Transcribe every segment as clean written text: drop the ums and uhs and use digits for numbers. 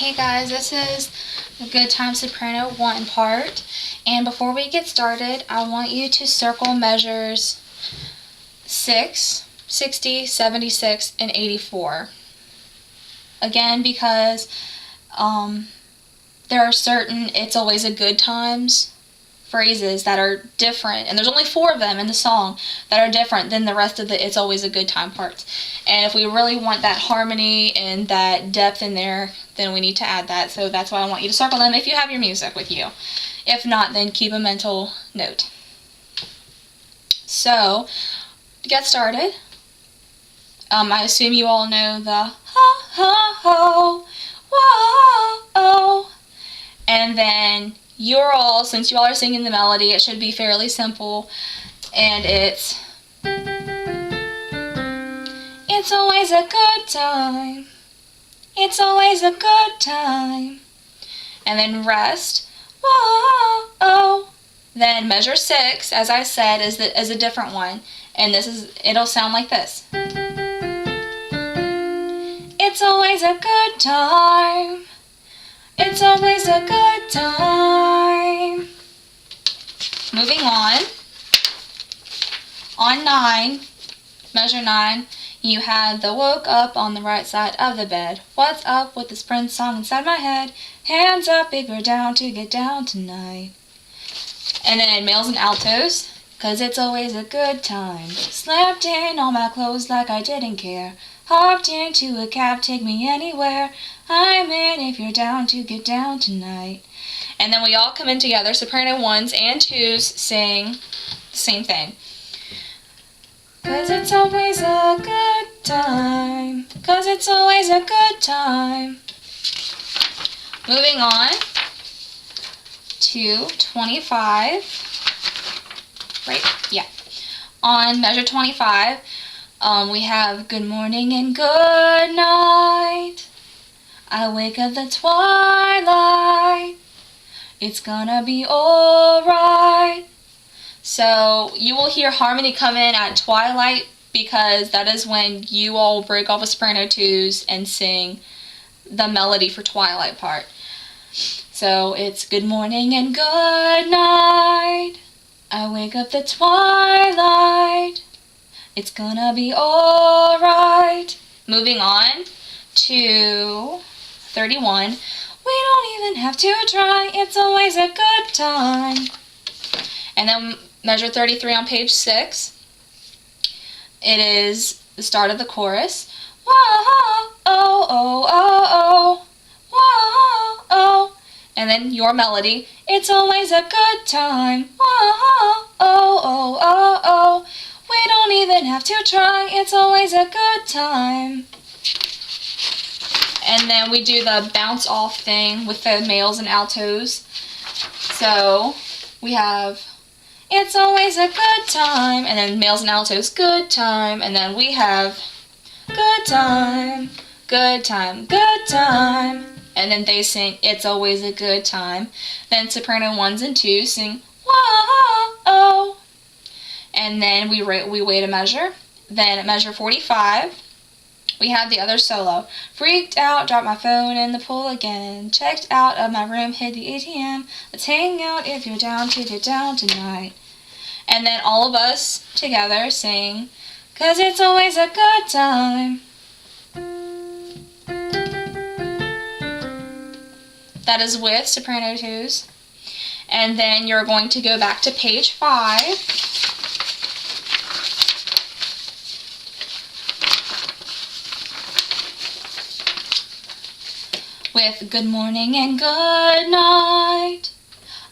Hey guys, this is the Good Time Soprano 1 part, and before we get started, I want you to circle measures 6, 60, 76, and 84. Again, because there are certain "it's always a good times" phrases that are different, and there's only 4 of them in the song that are different than the rest of the "it's always a good time" parts. And if we really want that harmony and that depth in there, then we need to add that. So that's why I want you to circle them if you have your music with you. If not, then keep a mental note. So, to get started, I assume you all know the ho ho ho, whoa, and then you're all, since you all are singing the melody, it should be fairly simple, and it's always a good time, it's always a good time, and then rest, whoa, then measure 6, as I said, is a different one, and it'll sound like this. It's always a good time, it's always a good time. Moving on 9, measure 9, you had the woke up on the right side of the bed. What's up with this Prince song inside my head? Hands up if you're down to get down tonight. And then males and altos, 'cause it's always a good time. Slept in all my clothes like I didn't care. Hopped into a cab, take me anywhere. I'm in if you're down to get down tonight. And then we all come in together, soprano 1s and 2s sing the same thing. 'Cause it's always a good time, 'cause it's always a good time. Moving on to 25, right? Yeah. On measure 25, we have good morning and good night. I wake up the twilight. It's gonna be alright. So you will hear harmony come in at twilight, because that is when you all break off with soprano 2s and sing the melody for twilight part. So it's good morning and good night. I wake up the twilight. It's gonna be alright. Moving on to 31. We don't even have to try. It's always a good time. And then measure 33 on page 6. It is the start of the chorus. Whoa, oh, oh, oh, oh, whoa, oh. And then your melody. It's always a good time. Whoa, oh, oh, oh, oh. We don't even have to try. It's always a good time. And then we do the bounce off thing with the males and altos. So we have it's always a good time, and then males and altos, good time, and then we have good time, good time, good time, and then they sing it's always a good time. Then soprano 1s and 2s sing whoa, and then we wait a measure. Then at measure 45, we have the other solo. Freaked out, dropped my phone in the pool again. Checked out of my room, hit the ATM. Let's hang out if you're down to get down tonight. And then all of us together sing, 'cause it's always a good time. That is with soprano 2s. And then you're going to go back to page 5. With good morning and good night.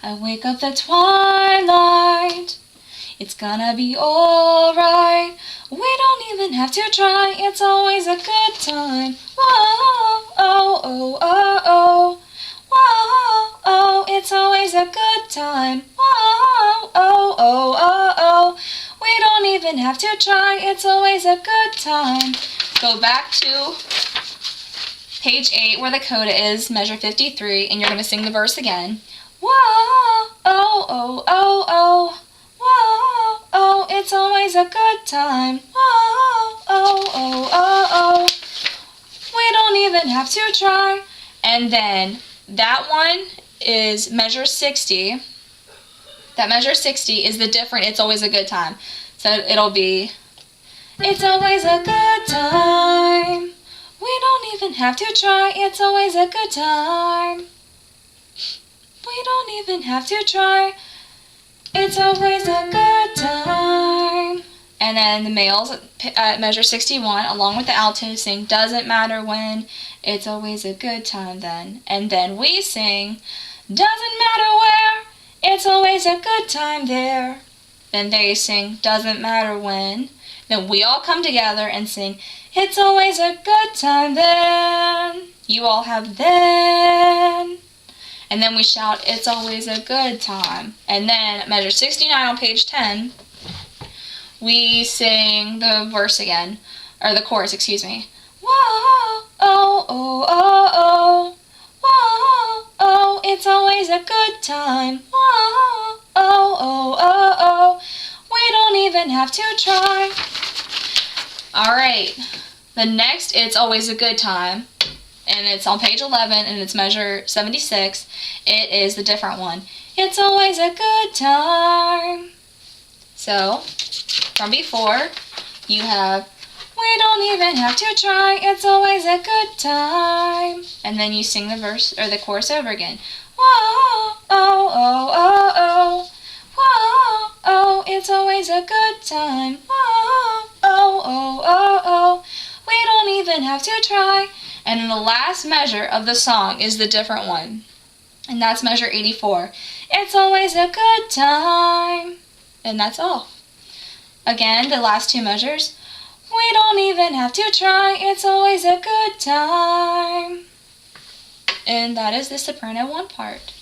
I wake up the twilight. It's gonna be alright. We don't even have to try. It's always a good time. Whoa, oh, oh, oh, oh. Whoa, oh, it's always a good time. Whoa, oh, oh, oh, oh. We don't even have to try. It's always a good time. Go back to page 8 where the coda is, measure 53, and you're going to sing the verse again. Whoa, oh, oh, oh, oh. Whoa, oh, it's always a good time. Whoa, oh, oh, oh, oh. We don't even have to try. And then that one is measure 60. That measure 60 is the different It's Always a Good Time. So it'll be, it's always a good time. We don't even have to try. It's always a good time. We don't even have to try. It's always a good time. And then the males at measure 61, along with the alto, sing, doesn't matter when, it's always a good time then. And then we sing, doesn't matter where, it's always a good time there. Then they sing, doesn't matter when. Then we all come together and sing, it's always a good time then. You all have then. And then we shout, it's always a good time. And then at measure 69 on page 10, we sing the verse again, or the chorus, excuse me. Whoa, oh, oh, oh, oh. Whoa, oh, it's always a good time. Whoa, oh, oh, oh, oh. We don't even have to try. Alright, the next It's Always a Good Time, and it's on page 11, and it's measure 76. It is the different one. It's always a good time. So, from before, you have, we don't even have to try, it's always a good time. And then you sing the verse, or the chorus over again. Whoa, oh, oh, oh, oh. Whoa, oh, it's always a good time. Whoa, oh, oh, oh, oh. We don't even have to try. And then the last measure of the song is the different one. And that's measure 84. It's always a good time. And that's all. Again, the last two measures. We don't even have to try. It's always a good time. And that is the soprano one part.